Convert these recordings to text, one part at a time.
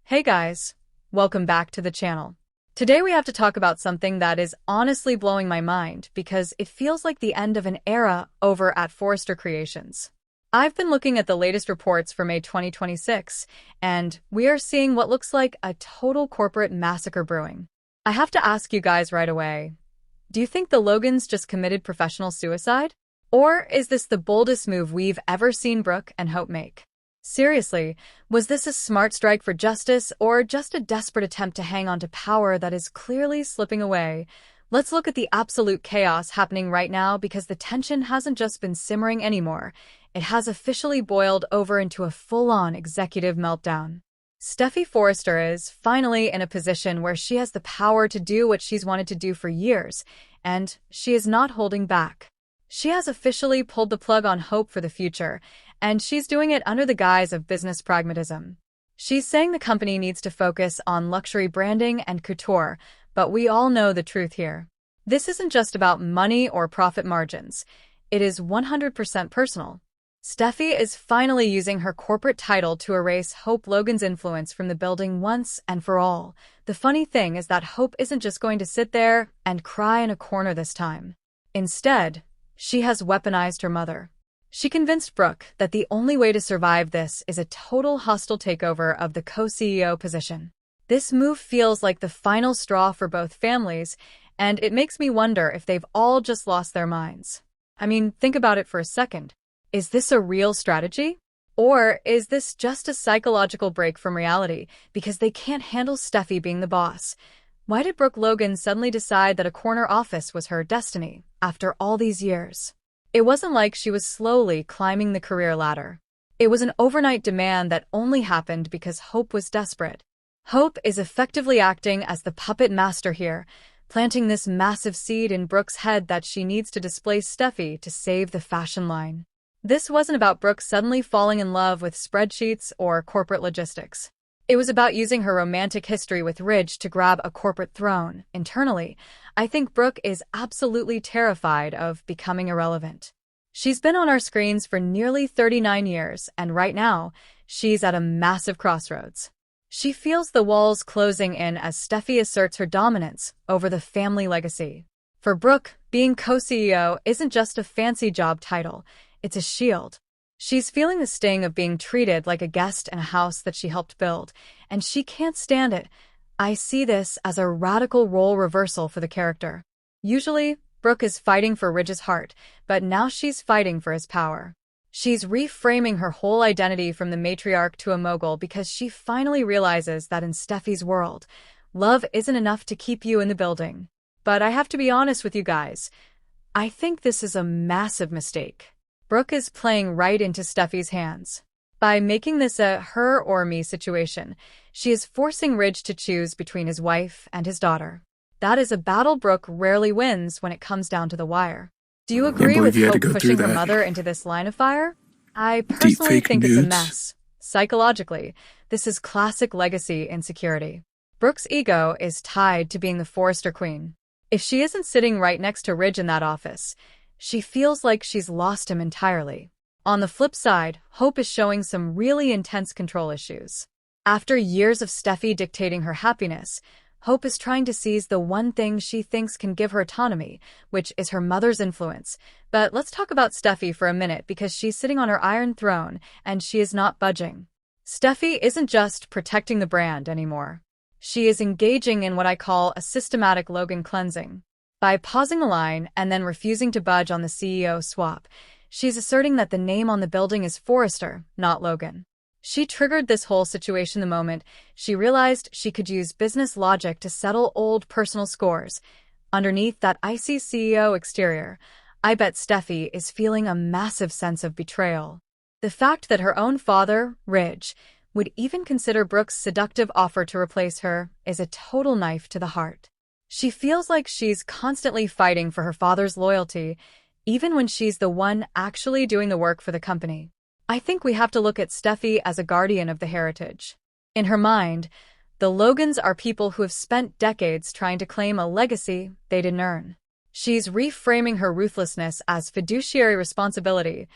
Hey guys, welcome back to the channel. Today we have to talk about something that is honestly blowing my mind because it feels like the end of an era over at Forrester Creations. I've been looking at the latest reports for May 2026, and we are seeing what looks like a total corporate massacre brewing. I have to ask you guys right away, do you think the Logans just committed professional suicide? Or is this the boldest move we've ever seen Brooke and Hope make? Seriously, was this a smart strike for justice or just a desperate attempt to hang on to power that is clearly slipping away? Let's look at the absolute chaos happening right now because the tension hasn't just been simmering anymore. It has officially boiled over into a full-on executive meltdown. Steffy Forrester is finally in a position where she has the power to do what she's wanted to do for years, and she is not holding back. She has officially pulled the plug on Hope for the future, and she's doing it under the guise of business pragmatism. She's saying the company needs to focus on luxury branding and couture, but we all know the truth here. This isn't just about money or profit margins. It is 100% personal. Steffy is finally using her corporate title to erase Hope Logan's influence from the building once and for all. The funny thing is that Hope isn't just going to sit there and cry in a corner this time. Instead, she has weaponized her mother. She convinced Brooke that the only way to survive this is a total hostile takeover of the co-CEO position. This move feels like the final straw for both families, and it makes me wonder if they've all just lost their minds. I mean, think about it for a second. Is this a real strategy? Or is this just a psychological break from reality because they can't handle Steffy being the boss? Why did Brooke Logan suddenly decide that a corner office was her destiny after all these years? It wasn't like she was slowly climbing the career ladder. It was an overnight demand that only happened because Hope was desperate. Hope is effectively acting as the puppet master here, planting this massive seed in Brooke's head that she needs to displace Steffy to save the fashion line. This wasn't about Brooke suddenly falling in love with spreadsheets or corporate logistics. It was about using her romantic history with Ridge to grab a corporate throne. Internally, I think Brooke is absolutely terrified of becoming irrelevant. She's been on our screens for nearly 39 years, and right now, she's at a massive crossroads. She feels the walls closing in as Steffy asserts her dominance over the family legacy. For Brooke, being co-CEO isn't just a fancy job title, it's a shield. She's feeling the sting of being treated like a guest in a house that she helped build, and she can't stand it. I see this as a radical role reversal for the character. Usually, Brooke is fighting for Ridge's heart, but now she's fighting for his power. She's reframing her whole identity from the matriarch to a mogul because she finally realizes that in Steffy's world, love isn't enough to keep you in the building. But I have to be honest with you guys. I think this is a massive mistake. Brooke is playing right into Steffy's hands. By making this a her or me situation, she is forcing Ridge to choose between his wife and his daughter. That is a battle Brooke rarely wins when it comes down to the wire. Do you agree with Hope pushing her mother into this line of fire? I personally think it's a mess. Psychologically, this is classic legacy insecurity. Brooke's ego is tied to being the Forrester queen. If she isn't sitting right next to Ridge in that office, she feels like she's lost him entirely. On the flip side, Hope is showing some really intense control issues. After years of Steffy dictating her happiness, Hope is trying to seize the one thing she thinks can give her autonomy, which is her mother's influence. But let's talk about Steffy for a minute because she's sitting on her iron throne and she is not budging. Steffy isn't just protecting the brand anymore. She is engaging in what I call a systematic Logan cleansing. By pausing the line and then refusing to budge on the CEO swap, she's asserting that the name on the building is Forrester, not Logan. She triggered this whole situation the moment she realized she could use business logic to settle old personal scores. Underneath that icy CEO exterior, I bet Steffy is feeling a massive sense of betrayal. The fact that her own father, Ridge, would even consider Brooke's seductive offer to replace her is a total knife to the heart. She feels like she's constantly fighting for her father's loyalty, even when she's the one actually doing the work for the company. I think we have to look at Steffy as a guardian of the heritage. In her mind, the Logans are people who have spent decades trying to claim a legacy they didn't earn. She's reframing her ruthlessness as fiduciary responsibility.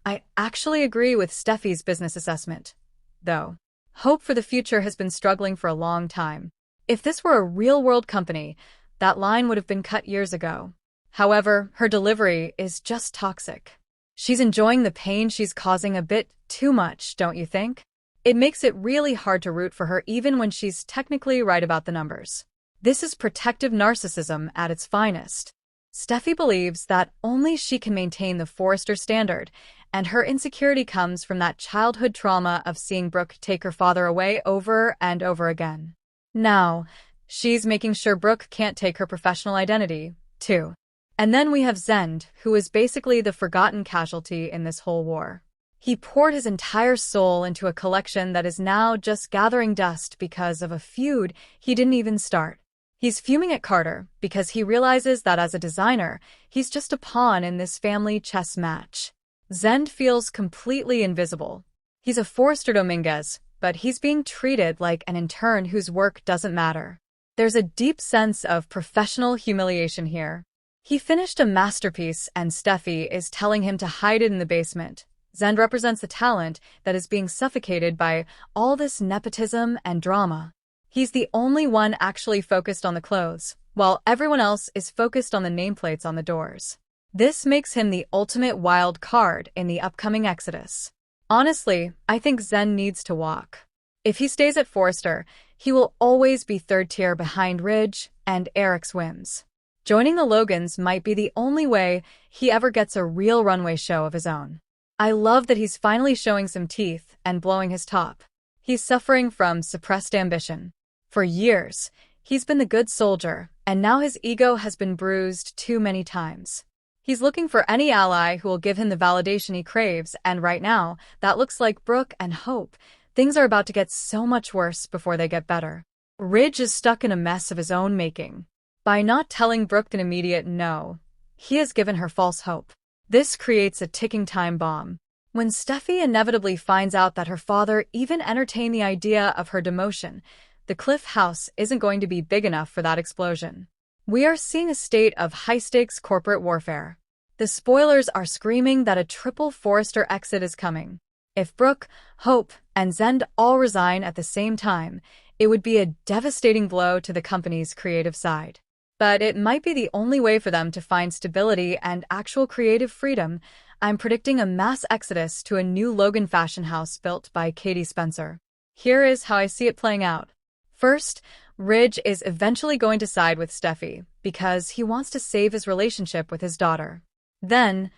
I actually agree with Steffy's business assessment, though. Hope for the future has been struggling for a long time. If this were a real-world company, that line would have been cut years ago. However, her delivery is just toxic. She's enjoying the pain she's causing a bit too much, don't you think? It makes it really hard to root for her even when she's technically right about the numbers. This is protective narcissism at its finest. Steffy believes that only she can maintain the Forrester standard, and her insecurity comes from that childhood trauma of seeing Brooke take her father away over and over again. Now, she's making sure Brooke can't take her professional identity, too. And then we have Zende, who is basically the forgotten casualty in this whole war. He poured his entire soul into a collection that is now just gathering dust because of a feud he didn't even start. He's fuming at Carter because he realizes that as a designer, he's just a pawn in this family chess match. Zende feels completely invisible. He's a Forrester Dominguez, but he's being treated like an intern whose work doesn't matter. There's a deep sense of professional humiliation here. He finished a masterpiece and Steffy is telling him to hide it in the basement. Zende represents the talent that is being suffocated by all this nepotism and drama. He's the only one actually focused on the clothes, while everyone else is focused on the nameplates on the doors. This makes him the ultimate wild card in the upcoming exodus. Honestly, I think Zende needs to walk. If he stays at Forrester, he will always be third tier behind Ridge and Eric's whims. Joining the Logans might be the only way he ever gets a real runway show of his own. I love that he's finally showing some teeth and blowing his top. He's suffering from suppressed ambition. For years, he's been the good soldier, and now his ego has been bruised too many times. He's looking for any ally who will give him the validation he craves, and right now, that looks like Brooke and Hope. Things are about to get so much worse before they get better. Ridge is stuck in a mess of his own making. By not telling Brooke an immediate no, he has given her false hope. This creates a ticking time bomb. When Steffy inevitably finds out that her father even entertained the idea of her demotion, the Cliff House isn't going to be big enough for that explosion. We are seeing a state of high-stakes corporate warfare. The spoilers are screaming that a triple Forrester exit is coming. If Brooke, Hope, and Zende all resign at the same time, it would be a devastating blow to the company's creative side. But it might be the only way for them to find stability and actual creative freedom. I'm predicting a mass exodus to a new Logan fashion house built by Katie Spencer. Here is how I see it playing out. First, Ridge is eventually going to side with Steffy because he wants to save his relationship with his daughter. Then,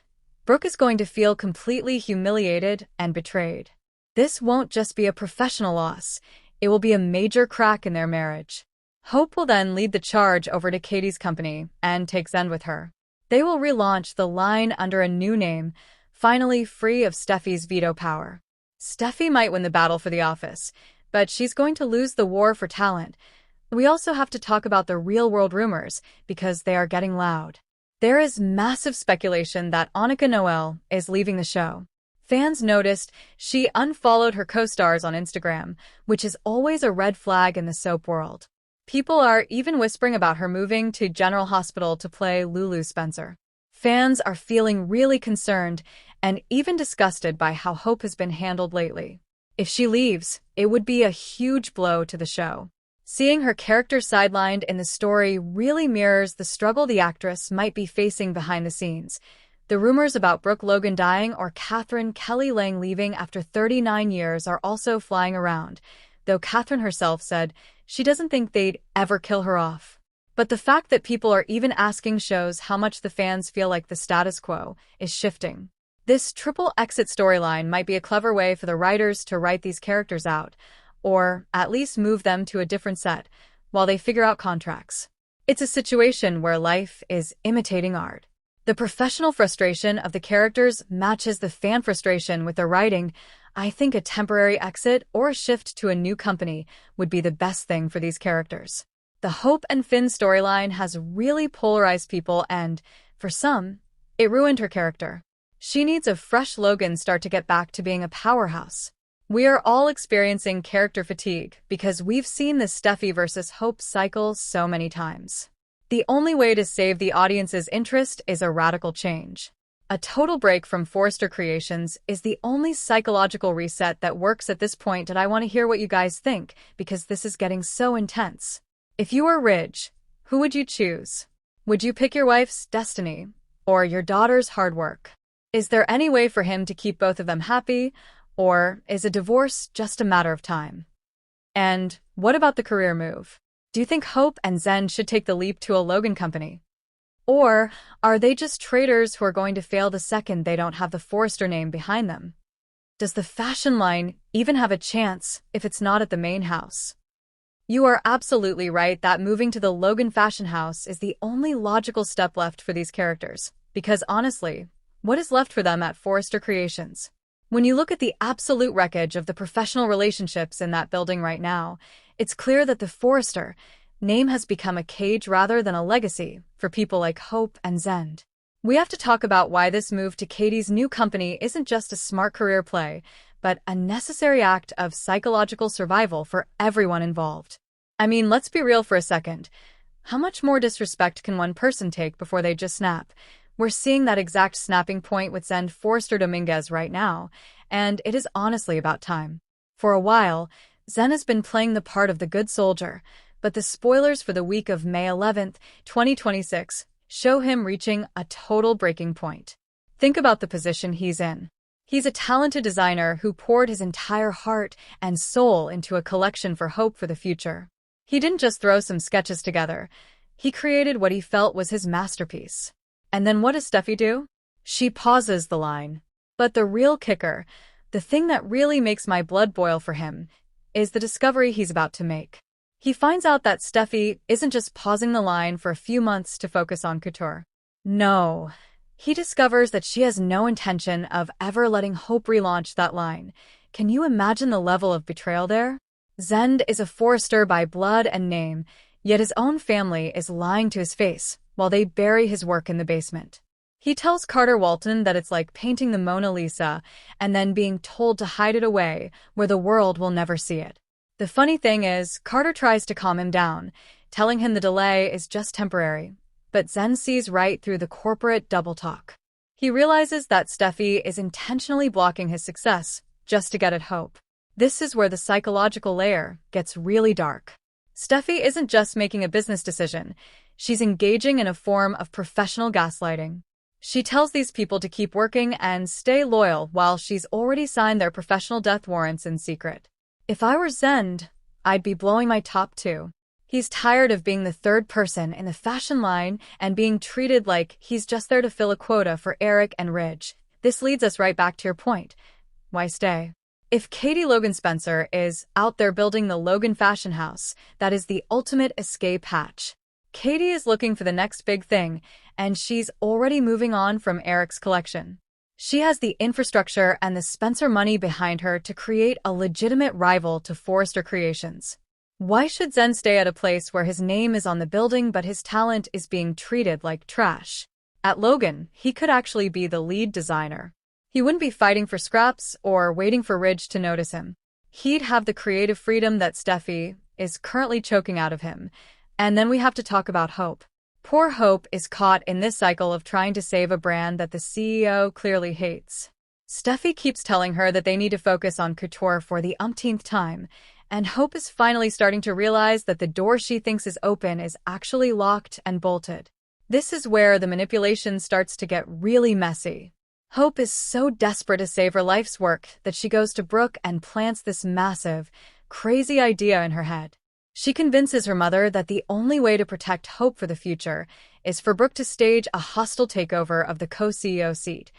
Brooke is going to feel completely humiliated and betrayed. This won't just be a professional loss, it will be a major crack in their marriage. Hope will then lead the charge over to Katie's company and take Zende with her. They will relaunch the line under a new name, finally free of Steffy's veto power. Steffy might win the battle for the office, but she's going to lose the war for talent. We also have to talk about the real-world rumors because they are getting loud. There is massive speculation that Annika Noel is leaving the show. Fans noticed she unfollowed her co-stars on Instagram, which is always a red flag in the soap world. People are even whispering about her moving to General Hospital to play Lulu Spencer. Fans are feeling really concerned and even disgusted by how Hope has been handled lately. If she leaves, it would be a huge blow to the show. Seeing her character sidelined in the story really mirrors the struggle the actress might be facing behind the scenes. The rumors about Brooke Logan dying or Catherine Kelly Lang leaving after 39 years are also flying around, though Catherine herself said she doesn't think they'd ever kill her off. But the fact that people are even asking shows how much the fans feel like the status quo is shifting. This triple exit storyline might be a clever way for the writers to write these characters out, or at least move them to a different set while they figure out contracts. It's a situation where life is imitating art. The professional frustration of the characters matches the fan frustration with the writing. I think a temporary exit or a shift to a new company would be the best thing for these characters. The Hope and Finn storyline has really polarized people and, for some, it ruined her character. She needs a fresh Logan start to get back to being a powerhouse. We are all experiencing character fatigue because we've seen the Steffy versus Hope cycle so many times. The only way to save the audience's interest is a radical change. A total break from Forrester Creations is the only psychological reset that works at this point, and I want to hear what you guys think, because this is getting so intense. If you were Ridge, who would you choose? Would you pick your wife's destiny or your daughter's hard work? Is there any way for him to keep both of them happy, or is a divorce just a matter of time? And what about the career move? Do you think Hope and Zende should take the leap to a Logan company? Or are they just traders who are going to fail the second they don't have the Forrester name behind them? Does the fashion line even have a chance if it's not at the main house? You are absolutely right that moving to the Logan fashion house is the only logical step left for these characters, because honestly, what is left for them at Forrester Creations? When you look at the absolute wreckage of the professional relationships in that building right now, it's clear that the Forrester name has become a cage rather than a legacy for people like Hope and Zende. We have to talk about why this move to Katie's new company isn't just a smart career play, but a necessary act of psychological survival for everyone involved. I mean, let's be real for a second. How much more disrespect can one person take before they just snap? We're seeing that exact snapping point with Zende Forrester Dominguez right now, and it is honestly about time. For a while, Zende has been playing the part of the good soldier, but the spoilers for the week of May 11th, 2026, show him reaching a total breaking point. Think about the position he's in. He's a talented designer who poured his entire heart and soul into a collection for Hope for the future. He didn't just throw some sketches together. He created what he felt was his masterpiece. And then what does Steffy do? She pauses the line. But the real kicker, the thing that really makes my blood boil for him, is the discovery he's about to make. He finds out that Steffy isn't just pausing the line for a few months to focus on couture. No, he discovers that she has no intention of ever letting Hope relaunch that line. Can you imagine the level of betrayal there? Zende is a Forrester by blood and name, yet his own family is lying to his face while they bury his work in the basement. He tells Carter Walton that it's like painting the Mona Lisa and then being told to hide it away where the world will never see it. The funny thing is, Carter tries to calm him down, telling him the delay is just temporary, but Zende sees right through the corporate double talk. He realizes that Steffy is intentionally blocking his success just to get at Hope. This is where the psychological layer gets really dark. Steffy isn't just making a business decision, she's engaging in a form of professional gaslighting. She tells these people to keep working and stay loyal while she's already signed their professional death warrants in secret. If I were Zende, I'd be blowing my top too. He's tired of being the third person in the fashion line and being treated like he's just there to fill a quota for Eric and Ridge. This leads us right back to your point. Why stay? If Katie Logan Spencer is out there building the Logan fashion house, that is the ultimate escape hatch. Katie is looking for the next big thing, and she's already moving on from Eric's collection. She has the infrastructure and the Spencer money behind her to create a legitimate rival to Forrester Creations. Why should Zende stay at a place where his name is on the building but his talent is being treated like trash? At Logan, he could actually be the lead designer. He wouldn't be fighting for scraps or waiting for Ridge to notice him. He'd have the creative freedom that Steffy is currently choking out of him. And then we have to talk about Hope. Poor Hope is caught in this cycle of trying to save a brand that the CEO clearly hates. Steffy keeps telling her that they need to focus on couture for the umpteenth time, and Hope is finally starting to realize that the door she thinks is open is actually locked and bolted. This is where the manipulation starts to get really messy. Hope is so desperate to save her life's work that she goes to Brooke and plants this massive, crazy idea in her head. She convinces her mother that the only way to protect Hope for the future is for Brooke to stage a hostile takeover of the co-CEO seat.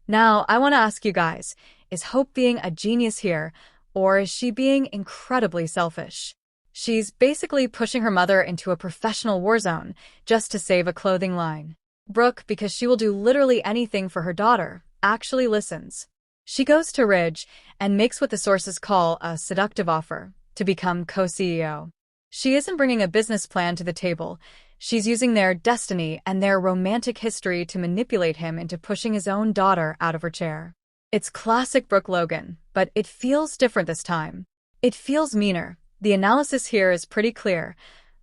Now, I want to ask you guys, is Hope being a genius here, or is she being incredibly selfish? She's basically pushing her mother into a professional war zone just to save a clothing line. Brooke, because she will do literally anything for her daughter, actually listens. She goes to Ridge and makes what the sources call a seductive offer to become co-CEO. She isn't bringing a business plan to the table. She's using their destiny and their romantic history to manipulate him into pushing his own daughter out of her chair. It's classic Brooke Logan, but it feels different this time. It feels meaner. The analysis here is pretty clear.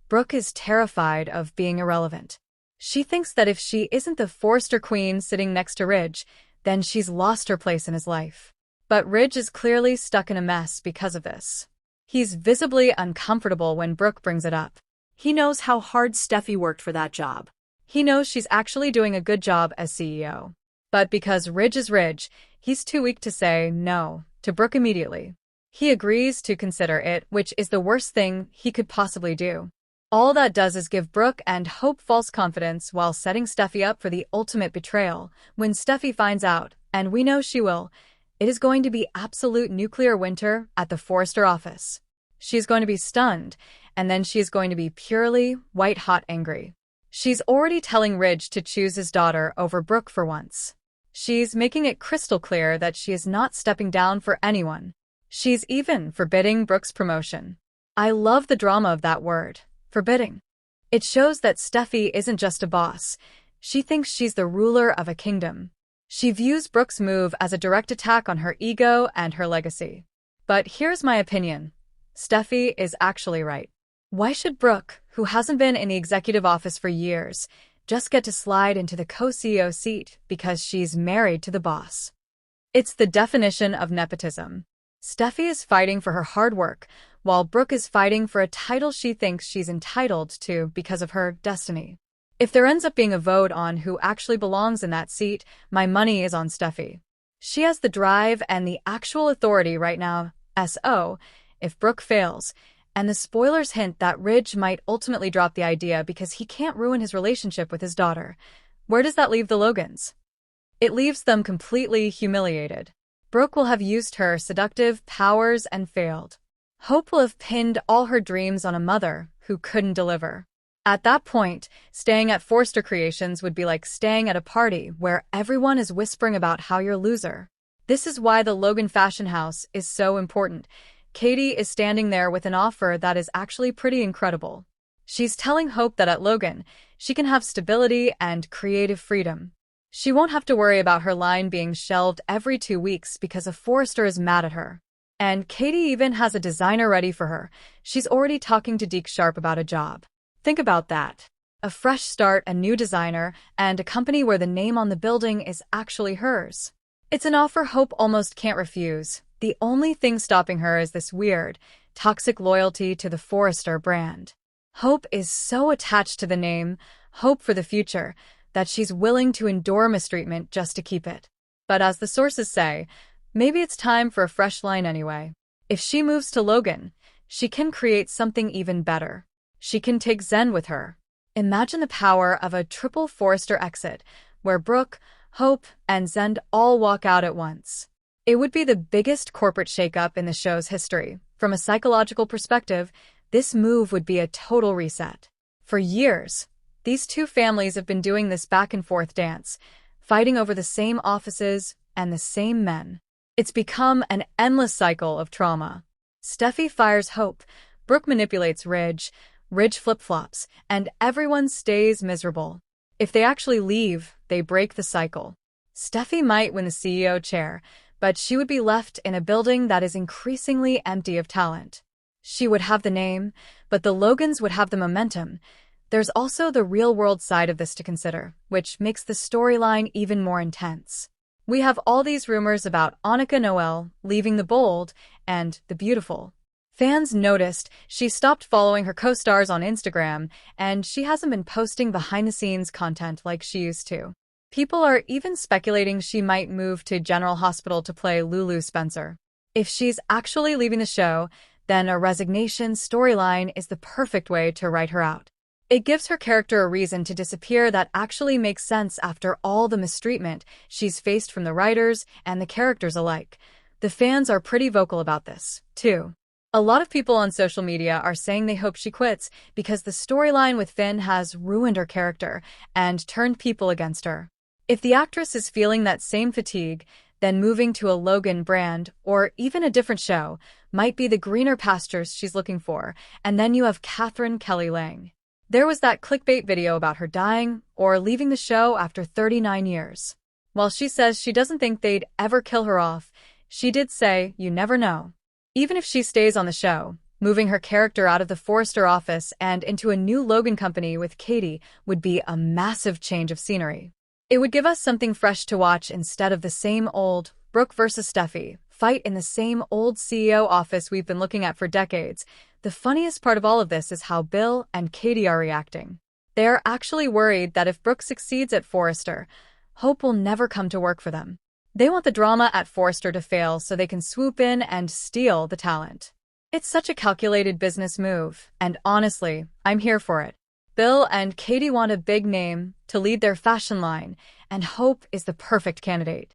Brooke is terrified of being irrelevant. She thinks that if she isn't the Forrester queen sitting next to Ridge, then she's lost her place in his life. But Ridge is clearly stuck in a mess because of this. He's visibly uncomfortable when Brooke brings it up. He knows how hard Steffy worked for that job. He knows she's actually doing a good job as CEO. But because Ridge is Ridge, he's too weak to say no to Brooke immediately. He agrees to consider it, which is the worst thing he could possibly do. All that does is give Brooke and Hope false confidence while setting Steffy up for the ultimate betrayal. When Steffy finds out, and we know she will, it is going to be absolute nuclear winter at the Forrester office. She's going to be stunned, and then she is going to be purely white-hot angry. She's already telling Ridge to choose his daughter over Brooke for once. She's making it crystal clear that she is not stepping down for anyone. She's even forbidding Brooke's promotion. I love the drama of that word, forbidding. It shows that Steffy isn't just a boss. She thinks she's the ruler of a kingdom. She views Brooke's move as a direct attack on her ego and her legacy. But here's my opinion. Steffy is actually right. Why should Brooke, who hasn't been in the executive office for years, just get to slide into the co-CEO seat because she's married to the boss? It's the definition of nepotism. Steffy is fighting for her hard work, while Brooke is fighting for a title she thinks she's entitled to because of her destiny. If there ends up being a vote on who actually belongs in that seat, my money is on Steffy. She has the drive and the actual authority right now, so if Brooke fails, and the spoilers hint that Ridge might ultimately drop the idea because he can't ruin his relationship with his daughter, where does that leave the Logans? It leaves them completely humiliated. Brooke will have used her seductive powers and failed. Hope will have pinned all her dreams on a mother who couldn't deliver. At that point, staying at Forrester Creations would be like staying at a party where everyone is whispering about how you're a loser. This is why the Logan Fashion House is so important. Katie is standing there with an offer that is actually pretty incredible. She's telling Hope that at Logan, she can have stability and creative freedom. She won't have to worry about her line being shelved every 2 weeks because a Forrester is mad at her. And Katie even has a designer ready for her. She's already talking to Deke Sharp about a job. Think about that. A fresh start, a new designer, and a company where the name on the building is actually hers. It's an offer Hope almost can't refuse. The only thing stopping her is this weird, toxic loyalty to the Forrester brand. Hope is so attached to the name, Hope for the future, that she's willing to endure mistreatment just to keep it. But as the sources say, maybe it's time for a fresh line anyway. If she moves to Logan, she can create something even better. She can take Zende with her. Imagine the power of a triple Forrester exit, where Brooke, Hope, and Zende all walk out at once. It would be the biggest corporate shakeup in the show's history. From a psychological perspective, this move would be a total reset. For years, these two families have been doing this back-and-forth dance, fighting over the same offices and the same men. It's become an endless cycle of trauma. Steffy fires Hope, Brooke manipulates Ridge flip-flops, and everyone stays miserable. If they actually leave, they break the cycle. Steffy might win the CEO chair, but she would be left in a building that is increasingly empty of talent. She would have the name, but the Logans would have the momentum. There's also the real-world side of this to consider, which makes the storyline even more intense. We have all these rumors about Annika Noel leaving the Bold and the Beautiful. Fans noticed she stopped following her co-stars on Instagram, and she hasn't been posting behind-the-scenes content like she used to. People are even speculating she might move to General Hospital to play Lulu Spencer. If she's actually leaving the show, then a resignation storyline is the perfect way to write her out. It gives her character a reason to disappear that actually makes sense after all the mistreatment she's faced from the writers and the characters alike. The fans are pretty vocal about this, too. A lot of people on social media are saying they hope she quits because the storyline with Finn has ruined her character and turned people against her. If the actress is feeling that same fatigue, then moving to a Logan brand or even a different show might be the greener pastures she's looking for. And then you have Catherine Kelly Lang. There was that clickbait video about her dying or leaving the show after 39 years. While she says she doesn't think they'd ever kill her off, she did say, "You never know." Even if she stays on the show, Moving her character out of the Forrester office and into a new Logan company with Katie would be a massive change of scenery. It would give us something fresh to watch instead of the same old Brooke versus Steffy fight in the same old CEO office we've been looking at for decades. The funniest part of all of this is how Bill and Katie are reacting. They are actually worried that if Brooke succeeds at Forrester, Hope will never come to work for them. They want the drama at Forrester to fail so they can swoop in and steal the talent. It's such a calculated business move, and honestly, I'm here for it. Bill and Katie want a big name to lead their fashion line, and Hope is the perfect candidate.